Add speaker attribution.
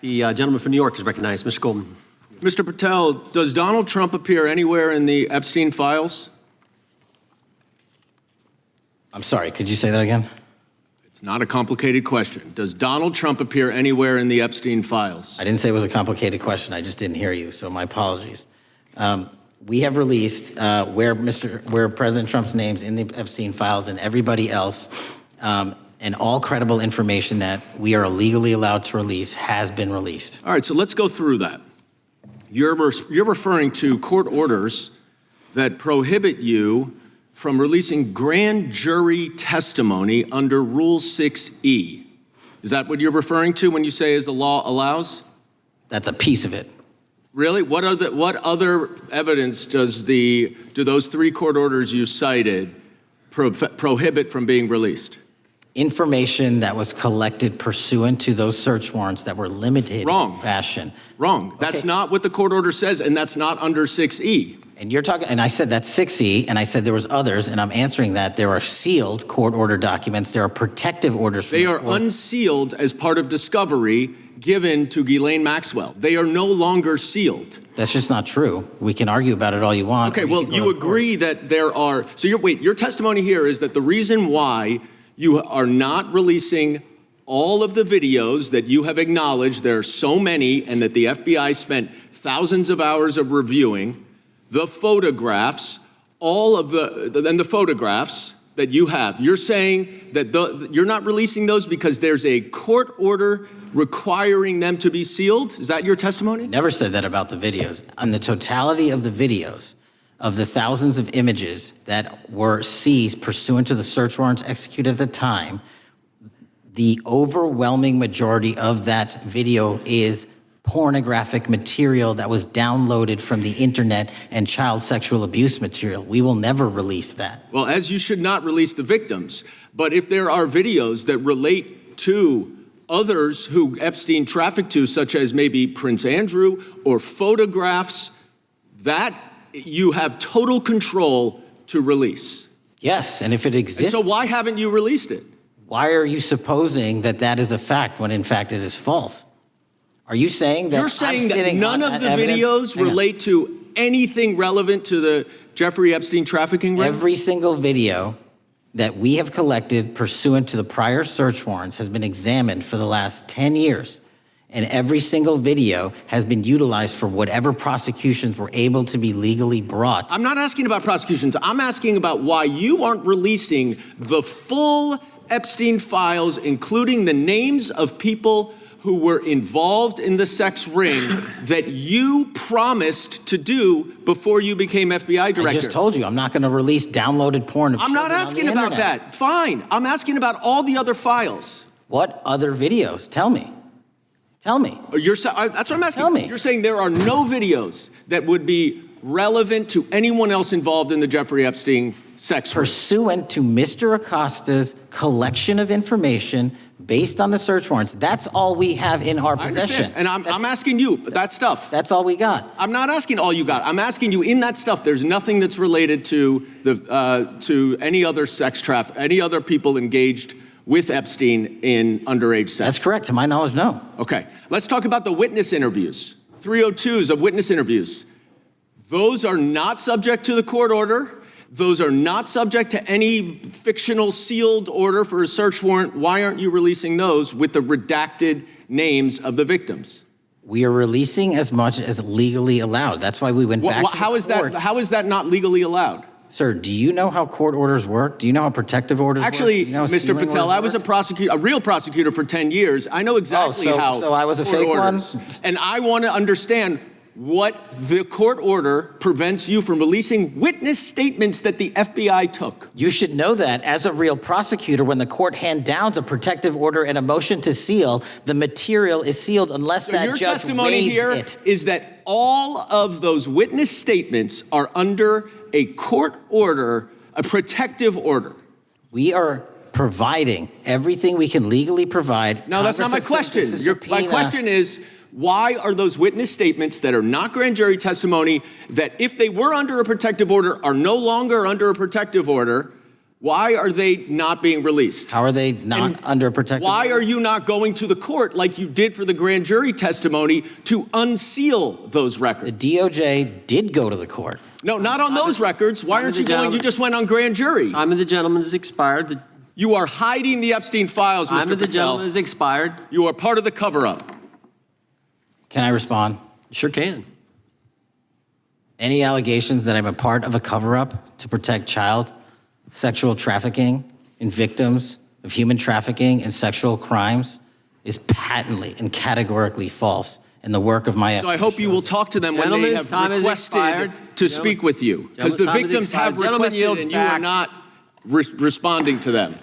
Speaker 1: The gentleman from New York is recognized. Mr. Goldman.
Speaker 2: Mr. Patel, does Donald Trump appear anywhere in the Epstein files?
Speaker 3: I'm sorry, could you say that again?
Speaker 2: It's not a complicated question. Does Donald Trump appear anywhere in the Epstein files?
Speaker 3: I didn't say it was a complicated question. I just didn't hear you, so my apologies. We have released where President Trump's name's in the Epstein files and everybody else, and all credible information that we are legally allowed to release has been released.
Speaker 2: All right, so let's go through that. You're referring to court orders that prohibit you from releasing grand jury testimony under Rule 6E. Is that what you're referring to when you say as the law allows?
Speaker 3: That's a piece of it.
Speaker 2: Really? What other evidence do those three court orders you cited prohibit from being released?
Speaker 3: Information that was collected pursuant to those search warrants that were limited in fashion.
Speaker 2: Wrong. That's not what the court order says, and that's not under 6E.
Speaker 3: And you're talking, and I said that's 6E, and I said there was others, and I'm answering that. There are sealed court order documents. There are protective orders.
Speaker 2: They are unsealed as part of discovery given to Ghislaine Maxwell. They are no longer sealed.
Speaker 3: That's just not true. We can argue about it all you want.
Speaker 2: Okay, well, you agree that there are, so your testimony here is that the reason why you are not releasing all of the videos that you have acknowledged, there are so many, and that the FBI spent thousands of hours of reviewing, the photographs, the photographs that you have. You're saying that you're not releasing those because there's a court order requiring them to be sealed? Is that your testimony?
Speaker 3: Never said that about the videos. On the totality of the videos, of the thousands of images that were seized pursuant to the search warrants executed at the time, the overwhelming majority of that video is pornographic material that was downloaded from the internet and child sexual abuse material. We will never release that.
Speaker 2: Well, as you should not release the victims, but if there are videos that relate to others who Epstein trafficked to, such as maybe Prince Andrew, or photographs, that you have total control to release.
Speaker 3: Yes, and if it exists.
Speaker 2: And so why haven't you released it?
Speaker 3: Why are you supposing that that is a fact when in fact it is false? Are you saying that
Speaker 2: you're saying that none of the videos relate to anything relevant to the Jeffrey Epstein trafficking ring?
Speaker 3: Every single video that we have collected pursuant to the prior search warrants has been examined for the last 10 years. And every single video has been utilized for whatever prosecutions were able to be legally brought.
Speaker 2: I'm not asking about prosecutions. I'm asking about why you aren't releasing the full Epstein files, including the names of people who were involved in the sex ring that you promised to do before you became FBI director.
Speaker 3: I just told you, I'm not going to release downloaded porn of children on the internet.
Speaker 2: I'm not asking about that. Fine. I'm asking about all the other files.
Speaker 3: What other videos? Tell me. Tell me.
Speaker 2: That's what I'm asking.
Speaker 3: Tell me.
Speaker 2: You're saying there are no videos that would be relevant to anyone else involved in the Jeffrey Epstein sex ring.
Speaker 3: Pursuant to Mr. Acosta's collection of information based on the search warrants. That's all we have in our possession.
Speaker 2: And I'm asking you, that stuff.
Speaker 3: That's all we got.
Speaker 2: I'm not asking all you got. I'm asking you, in that stuff, there's nothing that's related to any other sex traffic, any other people engaged with Epstein in underage sex.
Speaker 3: That's correct. To my knowledge, no.
Speaker 2: Okay. Let's talk about the witness interviews. 302s of witness interviews. Those are not subject to the court order. Those are not subject to any fictional sealed order for a search warrant. Why aren't you releasing those with the redacted names of the victims?
Speaker 3: We are releasing as much as legally allowed. That's why we went back to the courts.
Speaker 2: How is that not legally allowed?
Speaker 3: Sir, do you know how court orders work? Do you know how protective orders work?
Speaker 2: Actually, Mr. Patel, I was a real prosecutor for 10 years. I know exactly how.
Speaker 3: So I was a fake one?
Speaker 2: And I want to understand what the court order prevents you from releasing witness statements that the FBI took.
Speaker 3: You should know that as a real prosecutor, when the court hand downs a protective order and a motion to seal, the material is sealed unless that judge waives it. Your testimony here
Speaker 2: is that all of those witness statements are under a court order, a protective order.
Speaker 3: We are providing everything we can legally provide.
Speaker 2: No, that's not my question. My question is, why are those witness statements that are not grand jury testimony, that if they were under a protective order are no longer under a protective order, Why are they not being released?
Speaker 3: How are they not
Speaker 2: And
Speaker 3: under protective
Speaker 2: Why
Speaker 3: order?
Speaker 2: are you not going to the court like you did for the grand jury testimony to unseal those
Speaker 3: The
Speaker 2: records?
Speaker 3: DOJ did go to the court.
Speaker 2: No, not on those records. Why aren't you going? You just went on grand jury.
Speaker 1: Time of the gentleman has expired. The
Speaker 2: You are hiding the Epstein files,
Speaker 1: time
Speaker 2: Mr.
Speaker 1: of the gentleman
Speaker 2: Patel.
Speaker 1: has expired.
Speaker 2: You are part of the cover-up.
Speaker 3: Can I respond?
Speaker 1: Sure can.
Speaker 3: Any allegations that I'm a part of a cover-up to protect child sexual trafficking and victims of human trafficking and sexual crimes is patently and categorically false in the work of my
Speaker 2: So I hope you will talk to them when they
Speaker 1: Gentlemen's
Speaker 2: have
Speaker 1: time has
Speaker 2: requested
Speaker 1: expired.
Speaker 2: to speak with you. Because the
Speaker 1: Gentlemen's time has
Speaker 2: victims have
Speaker 1: expired. Gentleman
Speaker 2: requested
Speaker 1: yields
Speaker 2: and you are
Speaker 1: back.
Speaker 2: not responding to them.